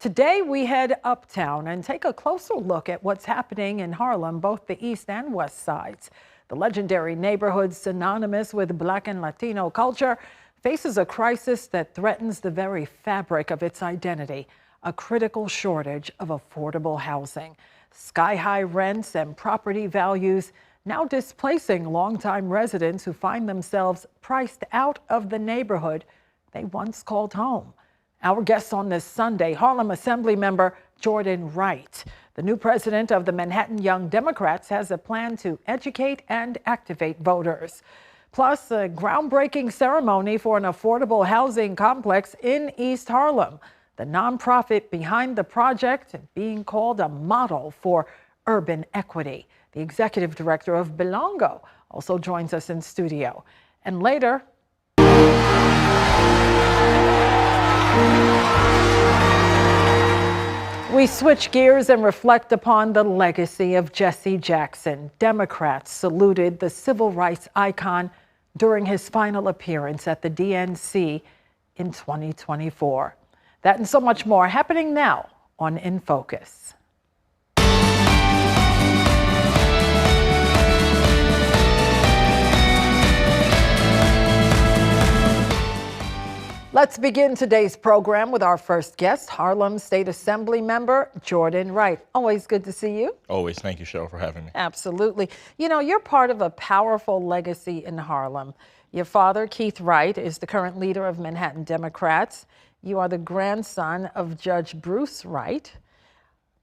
Today we head uptown and take a closer look at what's happening in Harlem, both the east and west sides. The legendary neighborhood synonymous with Black and Latino culture faces a crisis that threatens the very fabric of its identity, a critical shortage of affordable housing. Sky-high rents and property values now displacing longtime residents who find themselves priced out of the neighborhood they once called home. Our guest on this Sunday, Harlem Assemblymember Jordan Wright. The new president of the Manhattan Young Democrats has a plan to educate and activate voters. Plus, a groundbreaking ceremony for an affordable housing complex in East Harlem. The nonprofit behind the project being called a model for urban equity. The executive director of Belongo also joins us in studio. And later, we switch gears and reflect upon the legacy of Jesse Jackson. Democrats saluted the civil rights icon during his final appearance at the DNC in 2024. That and so much more happening now on In Focus. Let's begin today's program with our first guest, Harlem State Assemblymember Jordan Wright. Always good to see you. Always. Thank you, Cheryl, for having me. Absolutely. You know, you're part of a powerful legacy in Harlem. Your father, Keith Wright, is the current leader of Manhattan Democrats. You are the grandson of Judge Bruce Wright,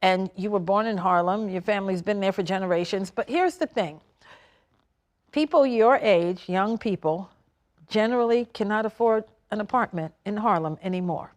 and you were born in Harlem. Your family's been there for generations. But here's the thing. People your age, young people, generally cannot afford an apartment in Harlem anymore.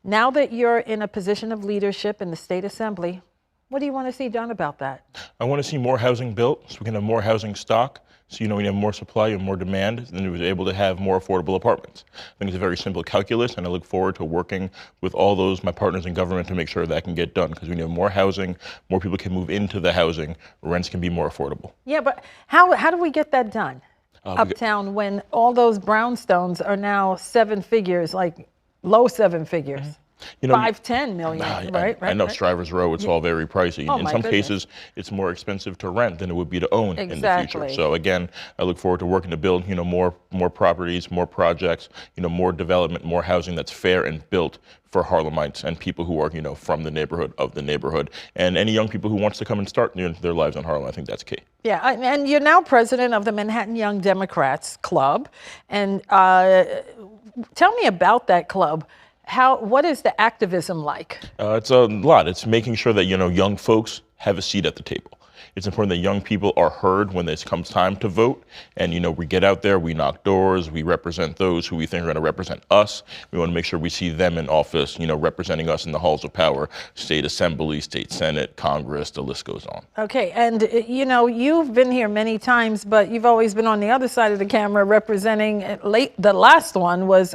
Now that you're in a position of leadership in the State Assembly, what do you want to see done about that? I want to see more housing built so we can have more housing stock. So, we have more supply and more demand, then we was able to have more affordable apartments. I think it's a very simple calculus, and I look forward to working with all those, my partners in government, to make sure that can get done. Because we need more housing, more people can move into the housing, rents can be more affordable. Yeah, but how do we get that done? Uptown, when all those brownstones are now seven figures, like low seven figures. Mm-hmm. 5-10 million, right? I know Strivers Row, it's all very pricey. In some cases, it's more expensive to rent than it would be to own in the future. So again, I look forward to working to build, more properties, more projects, more development, more housing that's fair and built for Harlemites and people who are, from the neighborhood, of the neighborhood, and any young people who wants to come and start their lives in Harlem. I think that's key. Yeah, and you're now president of the Manhattan Young Democrats Club, and tell me about that club. What is the activism like? It's a lot. It's making sure that, young folks have a seat at the table. It's important that young people are heard when it comes time to vote. And, we get out there, we knock doors, we represent those who we think are going to represent us. We want to make sure we see them in office, representing us in the halls of power, state assembly, state senate, Congress, the list goes on. Okay. And, you've been here many times, but you've always been on the other side of the camera representing the last one was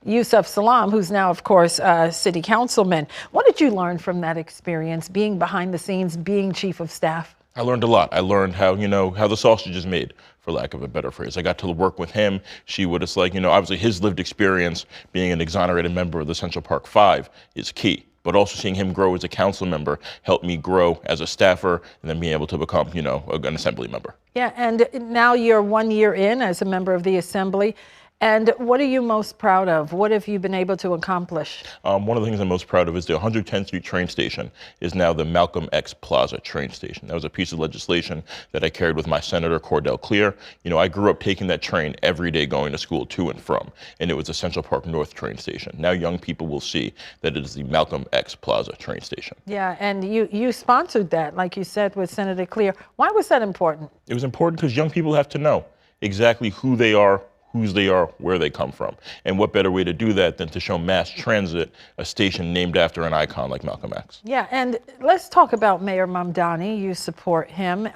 Yusuf Salaam, who's now, of course, city councilman. What did you learn from that experience, being behind the scenes, being chief of staff? I learned a lot. I learned how, how the sausage is made, for lack of a better phrase. I got to work with him. It's like, obviously his lived experience being an exonerated member of the Central Park Five is key. But also seeing him grow as a council member helped me grow as a staffer and then being able to become, an assembly member. Yeah, and now you're 1 year in as a member of the assembly. And what are you most proud of? What have you been able to accomplish? One of the things I'm most proud of is the 110th Street train station is now the Malcolm X Plaza train station. That was a piece of legislation that I carried with my Senator Cordell Clear. I grew up taking that train every day going to school to and from, and it was the Central Park North train station. Now young people will see that it is the Malcolm X Plaza train station. Yeah, and you sponsored that, like you said, with Senator Clear. Why was that important? It was important because young people have to know exactly who they are, whose they are, where they come from. And what better way to do that than to show mass transit a station named after an icon like Malcolm X? Yeah, and let's talk about Mayor Mamdani. You support him.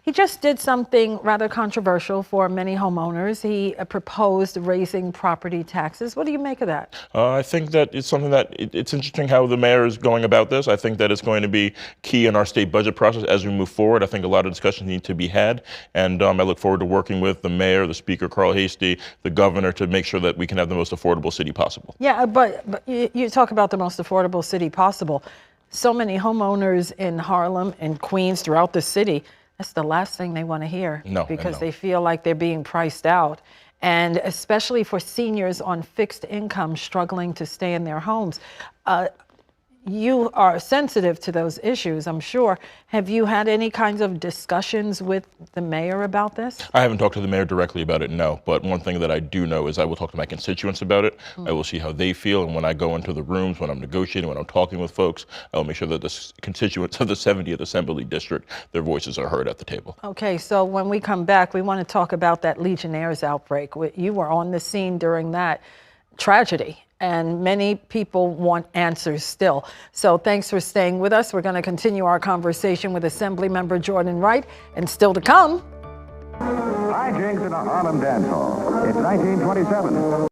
He just did something rather controversial for many homeowners. He proposed raising property taxes. What do you make of that? I think that it's something that it's interesting how the mayor is going about this. I think that it's going to be key in our state budget process as we move forward. I think a lot of discussions need to be had, and I look forward to working with the mayor, the speaker, Carl Hastie, the governor, to make sure that we can have the most affordable city possible. Yeah, but you talk about the most affordable city possible. So many homeowners in Harlem and Queens, throughout the city, that's the last thing they want to hear. Because they feel like they're being priced out. And especially for seniors on fixed income struggling to stay in their homes. You are sensitive to those issues, I'm sure. Have you had any kinds of discussions with the mayor about this? I haven't talked to the mayor directly about it, no. But one thing that I do know is I will talk to my constituents about it. I will see how they feel. And when I go into the rooms, when I'm negotiating, when I'm talking with folks, I will make sure that the constituents of the 70th Assembly District, their voices are heard at the table. Okay, so when we come back, we want to talk about that Legionnaires outbreak. You were on the scene during that tragedy. And many people want answers still. So thanks for staying with us. We're going to continue our conversation with Assemblymember Jordan Wright. And still to come. Hijinks in a Harlem dance hall. It's 1927.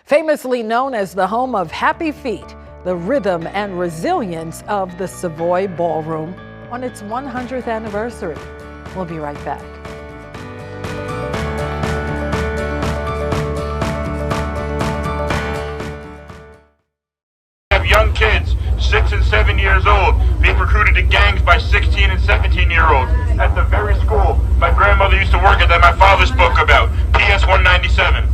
Famously known as the home of Happy Feet, the rhythm and resilience of the Savoy Ballroom on its 100th anniversary. We'll be right back. Young kids, 6 and 7 years old, being recruited to gangs by 16 and 17-year-olds at the very school my grandmother used to work at that my father spoke about, PS 197.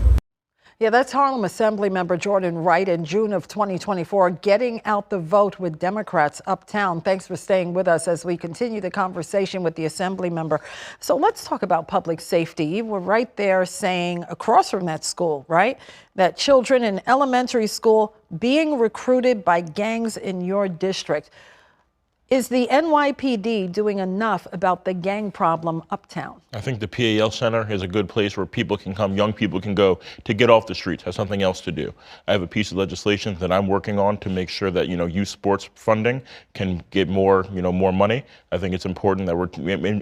Yeah, that's Harlem Assemblymember Jordan Wright in June of 2024, getting out the vote with Democrats uptown. Thanks for staying with us as we continue the conversation with the Assemblymember. So let's talk about public safety. You were right there saying, across from that school, right, that children in elementary school being recruited by gangs in your district. Is the NYPD doing enough about the gang problem uptown? I think the PAL Center is a good place where people can come, young people can go to get off the streets, have something else to do. I have a piece of legislation that I'm working on to make sure that, youth sports funding can get more, more money. I think it's important that we're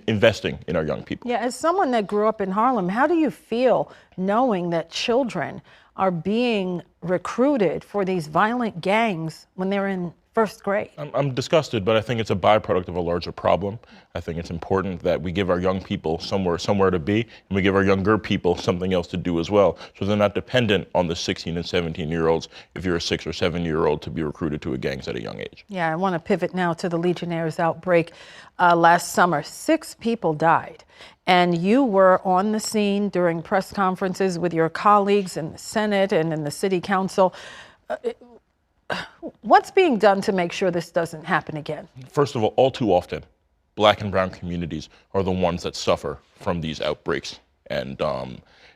investing in our young people. Yeah, as someone that grew up in Harlem, how do you feel knowing that children are being recruited for these violent gangs when they're in first grade? I'm disgusted, but I think it's a byproduct of a larger problem. I think it's important that we give our young people somewhere to be, and we give our younger people something else to do as well, so they're not dependent on the 16 and 17-year-olds if you're a 6 or 7-year-old to be recruited to a gangs at a young age. Yeah, I want to pivot now to the Legionnaires outbreak last summer. 6 people died, and you were on the scene during press conferences with your colleagues in the Senate and in the City Council. What's being done to make sure this doesn't happen again? First of all too often, Black and brown communities are the ones that suffer from these outbreaks, and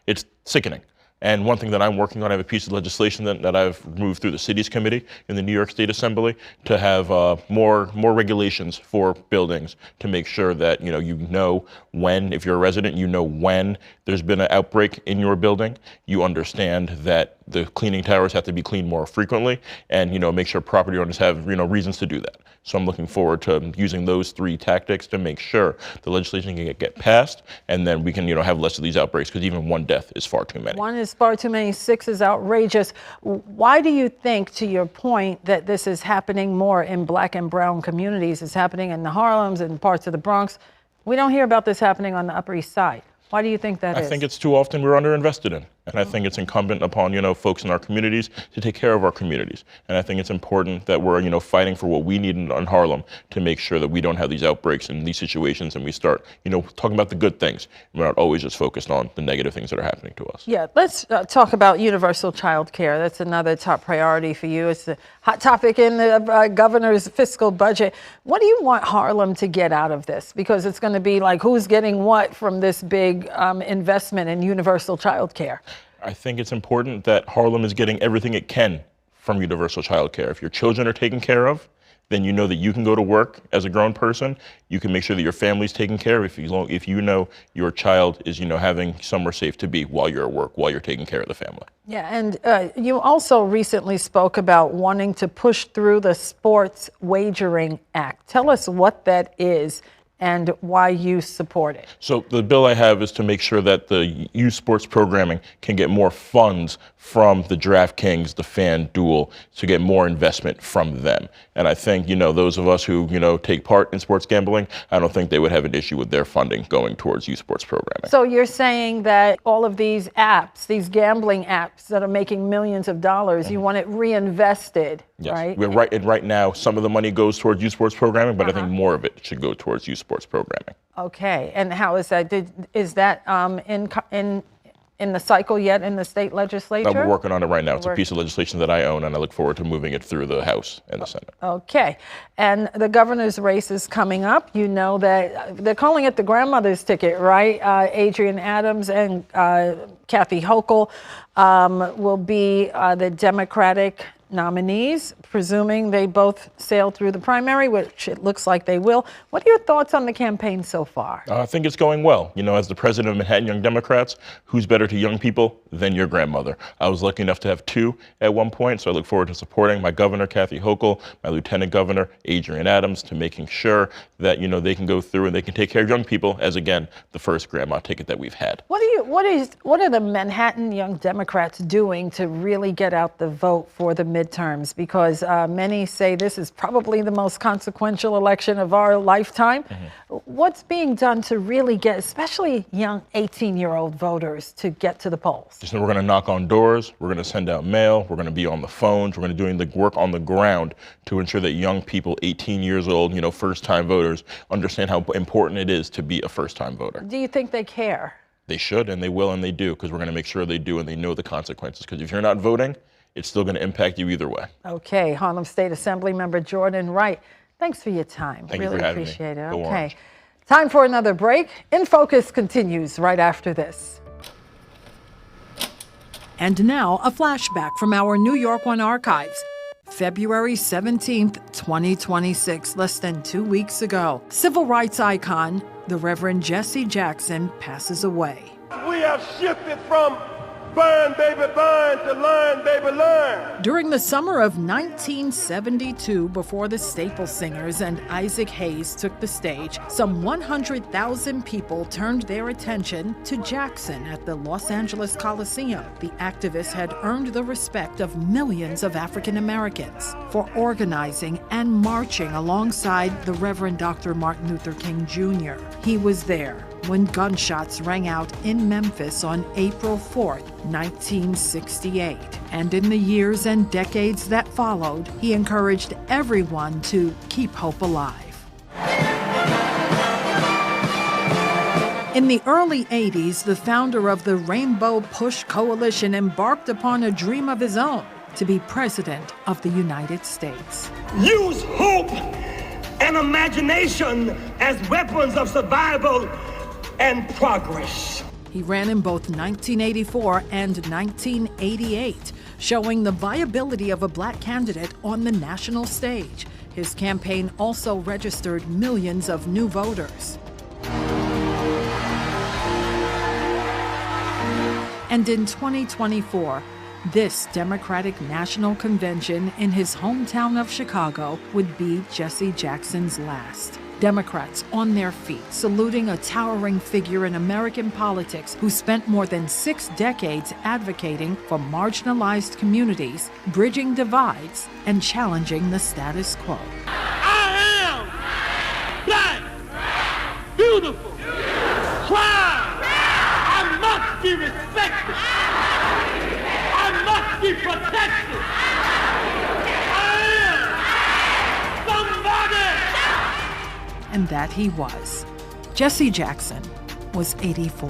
it's sickening. And one thing that I'm working on, I have a piece of legislation that I've moved through the Cities Committee in the New York State Assembly to have more regulations for buildings to make sure that you know when, if you're a resident, you know when there's been an outbreak in your building. You understand that the cleaning towers have to be cleaned more frequently, and make sure property owners have reasons to do that. So I'm looking forward to using those 3 tactics to make sure the legislation can get passed, and then we can have less of these outbreaks, because even 1 death is far too many. 1 is far too many. 6 is outrageous. Why do you think, to your point, that this is happening more in Black and brown communities? It's happening in the Harlems and parts of the Bronx. We don't hear about this happening on the Upper East Side. Why do you think that is? I think it's too often we're underinvested in. And I think it's incumbent upon, folks in our communities to take care of our communities. And I think it's important that we're, fighting for what we need in Harlem to make sure that we don't have these outbreaks and these situations, and we start, talking about the good things. We're not always just focused on the negative things that are happening to us. Yeah, let's talk about universal child care. That's another top priority for you. It's a hot topic in the governor's fiscal budget. What do you want Harlem to get out of this? Because it's going to be like, who's getting what from this big investment in universal child care? I think it's important that Harlem is getting everything it can from universal child care. If your children are taken care of, then you know that you can go to work as a grown person. You can make sure that your family's taken care of if you know your child is, having somewhere safe to be while you're at work, while you're taking care of the family. Yeah, and you also recently spoke about wanting to push through the Sports Wagering Act. Tell us what that is and why you support it. So the bill I have is to make sure that the youth sports programming can get more funds from the DraftKings, the FanDuel, to get more investment from them. And I think, those of us who, take part in sports gambling, I don't think they would have an issue with their funding going towards youth sports programming. So you're saying that all of these apps, these gambling apps that are making millions of dollars, you want it reinvested, yes. Right? Right now, some of the money goes towards youth sports programming, but I think more of it should go towards youth sports programming. Okay, and how is that? Is that in the cycle yet in the state legislature? We're working on it right now. It's a piece of legislation that I own, and I look forward to moving it through the House and the Senate. Okay, and the governor's race is coming up. You know that they're calling it the grandmother's ticket, right? Adrienne Adams and Kathy Hochul will be the Democratic nominees, presuming they both sail through the primary, which it looks like they will. What are your thoughts on the campaign so far? I think it's going well. As the president of Manhattan Young Democrats, who's better to young people than your grandmother? I was lucky enough to have two at one point, so I look forward to supporting my governor, Kathy Hochul, my lieutenant governor, Adrienne Adams, to making sure that, they can go through and they can take care of young people as, again, the first grandma ticket that we've had. What are the Manhattan Young Democrats doing to really get out the vote for the midterms? Because many say this is probably the most consequential election of our lifetime. What's being done to really get, especially young 18-year-old voters, to get to the polls? We're going to knock on doors. We're going to send out mail. We're going to be on the phones. We're going to do the work on the ground to ensure that young people, 18 years old, first-time voters, understand how important it is to be a first-time voter. Do you think they care? They should, and they will, and they do, because we're going to make sure they do and they know the consequences. Because if you're not voting, it's still going to impact you either way. Okay, Harlem State Assemblymember Jordan Wright, thanks for your time. Thank you for having me. Really appreciate it. Go Okay, Orange. time for another break. In Focus continues right after this. And now, a flashback from our New York One archives. February 17th, 2026, less than 2 weeks ago, civil rights icon, the Reverend Jesse Jackson, passes away. We have shifted from burn, baby, burn to learn, baby, learn. During the summer of 1972, before the Staple Singers and Isaac Hayes took the stage, some 100,000 people turned their attention to Jackson at the Los Angeles Coliseum. The activist had earned the respect of millions of African Americans for organizing and marching alongside the Reverend Dr. Martin Luther King Jr. He was there when gunshots rang out in Memphis on April 4th, 1968. And in the years and decades that followed, he encouraged everyone to keep hope alive. In the early 80s, the founder of the Rainbow Push Coalition embarked upon a dream of his own, to be president of the United States. Use hope and imagination as weapons of survival and progress. He ran in both 1984 and 1988, showing the viability of a black candidate on the national stage. His campaign also registered millions of new voters. And in 2024, this Democratic National Convention in his hometown of Chicago would be Jesse Jackson's last. Democrats on their feet, saluting a towering figure in American politics who spent more than 6 decades advocating for marginalized communities, bridging divides, and challenging the status quo. I am black, beautiful, proud. I must be respected. I must be protected. I am somebody. And that he was. Jesse Jackson was 84.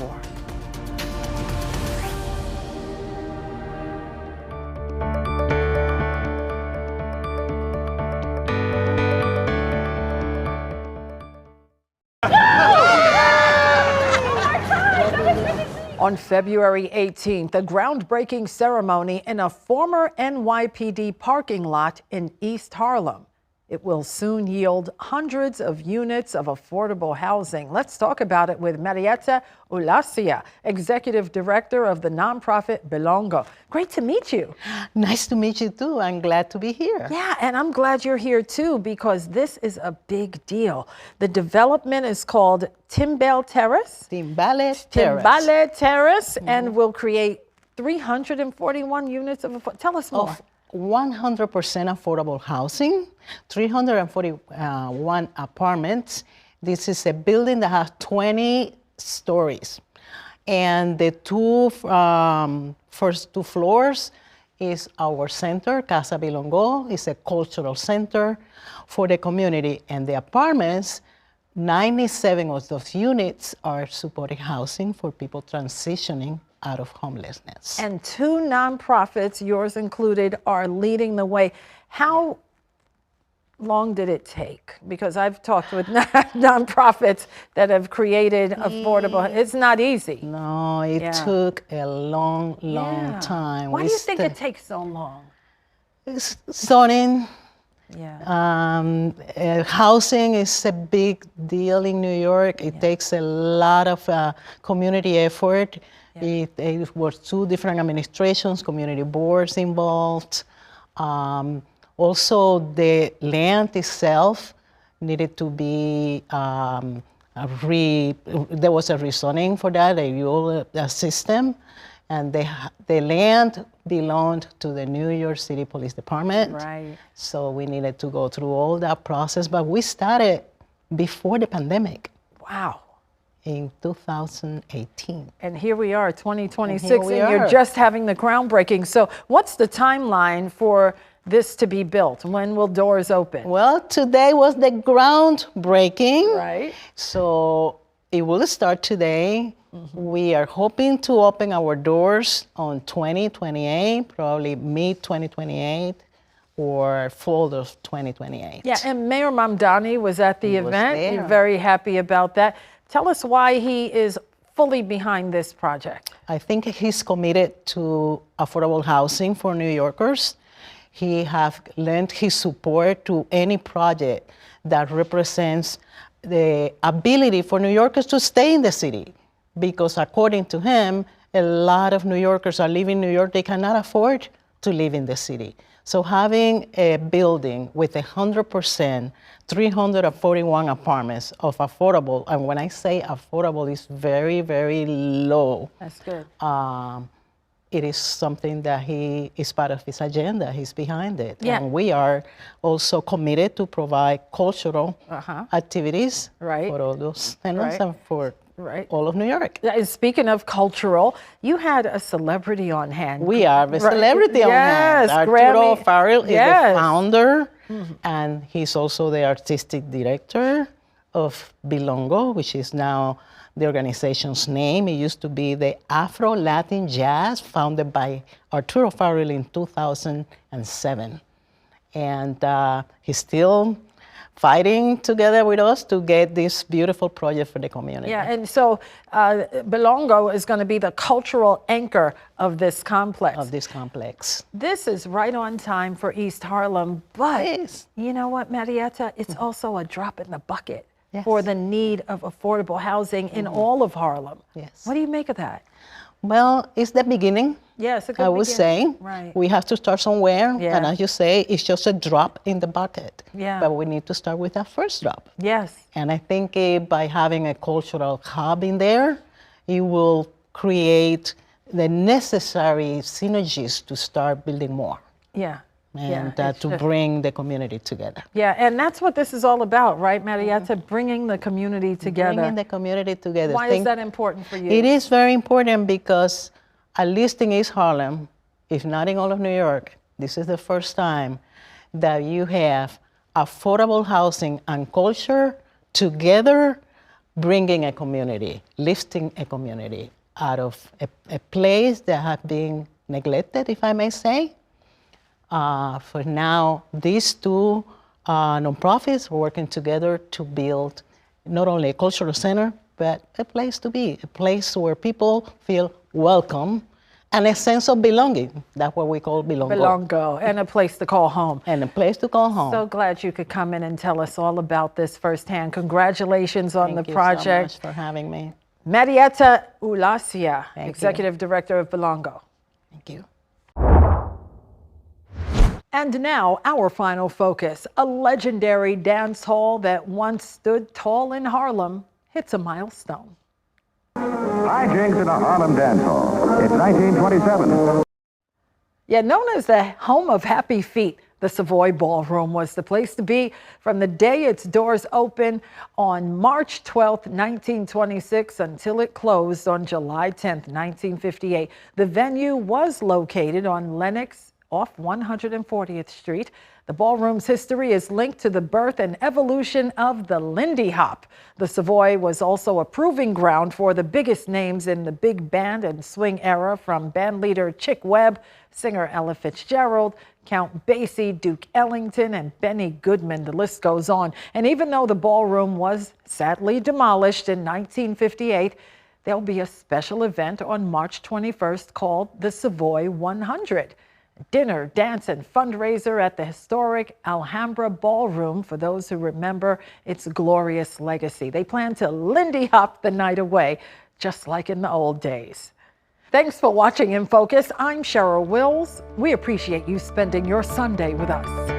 On February 18th, a groundbreaking ceremony in a former NYPD parking lot in East Harlem. It will soon yield hundreds of units of affordable housing. Let's talk about it with Marietta Ulacia, Executive Director of the nonprofit Belongo. Great to meet you. Nice to meet you too. I'm glad to be here. Yeah, and I'm glad you're here too because this is a big deal. The development is called Timbale Terrace. Timbale Terrace. Timbale Terrace, and will create 341 units of, tell us more. 100% affordable housing, 341 apartments. This is a building that has 20 stories. And the first two floors is our center, Casa Belongo. It's a cultural center for the community. And the apartments, 97 of those units are supported housing for people transitioning out of homelessness. And two nonprofits, yours included, are leading the way. How long did it take? Because I've talked with nonprofits that have created affordable, it's not easy. No, it took a long time. Why do you think it takes so long? It's zoning. Housing is a big deal in New York. It takes a lot of community effort. It was two different administrations, community boards involved. Also, the land itself needed to be, there was a rezoning for that, a system, and the land belonged to the New York City Police Department. Right. So we needed to go through all that process, but we started before the pandemic. Wow. In 2018. And here we are, 2026, and you're just having the groundbreaking. So what's the timeline for this to be built? When will doors open? Well, today was the groundbreaking. Right. So it will start today. We are hoping to open our doors on 2028, probably mid-2028 or fall of 2028. Yeah, and Mayor Mamdani was at the event. You're very happy about that. Tell us why he is fully behind this project. I think he's committed to affordable housing for New Yorkers. He has lent his support to any project that represents the ability for New Yorkers to stay in the city. Because according to him, a lot of New Yorkers are living in New York, they cannot afford to live in the city. So having a building with 100%, 341 apartments of affordable, and when I say affordable, it's very, very low. That's good. It is something that he is part of his agenda. He's behind it. Yeah. And we are also committed to provide cultural activities for all those tenants and for all of New York. And speaking of cultural, you had a celebrity on hand. We have a celebrity on hand. Arturo Farrell is the founder, and he's also the artistic director of Belongo, which is now the organization's name. It used to be the Afro-Latin Jazz, founded by Arturo Farrell in 2007. And he's still fighting together with us to get this beautiful project for the community. Yeah, and so Belongo is going to be the cultural anchor of this complex. This is right on time for East Harlem, but you know what, Marietta? It's also a drop in the bucket for the need of affordable housing in all of Harlem. Yes. What do you make of that? Well, it's the beginning. Yes, I would say. Right. We have to start somewhere. Yeah. And as you say, it's just a drop in the bucket. Yeah. But we need to start with that first drop. Yes. And I think by having a cultural hub in there, it will create the necessary synergies to start building more. Yeah. And to bring the community together. Yeah, and that's what this is all about, right, Marietta? Bringing the community together. Bringing the community together. Why is that important for you? It is very important because, at least in East Harlem, if not in all of New York, this is the first time that you have affordable housing and culture together, bringing a community, lifting a community out of a place that has been neglected, if I may say. For now, these two nonprofits are working together to build not only a cultural center, but a place to be, a place where people feel welcome And a sense of belonging. That's what we call Belongo. Belongo, and a place to call home. And a place to call home. So glad you could come in and tell us all about this firsthand. Congratulations on the project. Thank you so much for having me. Marietta Ulacia, Executive Director of Belongo. Thank you. And now, our final focus. A legendary dance hall that once stood tall in Harlem hits a milestone. Hijinks in a Harlem dance hall. It's 1927. Yeah, known as the home of happy feet, the Savoy Ballroom was the place to be from the day its doors opened on March 12, 1926, until it closed on July 10, 1958. The venue was located on Lenox off 140th Street. The ballroom's history is linked to the birth and evolution of the Lindy Hop. The Savoy was also a proving ground for the biggest names in the big band and swing era, from bandleader Chick Webb, singer Ella Fitzgerald, Count Basie, Duke Ellington, and Benny Goodman. The list goes on. And even though the ballroom was sadly demolished in 1958, there'll be a special event on March 21st called the Savoy 100. Dinner, dance, and fundraiser at the historic Alhambra Ballroom for those who remember its glorious legacy. They plan to Lindy Hop the night away, just like in the old days. Thanks for watching In Focus. I'm Cheryl Wills. We appreciate you spending your Sunday with us.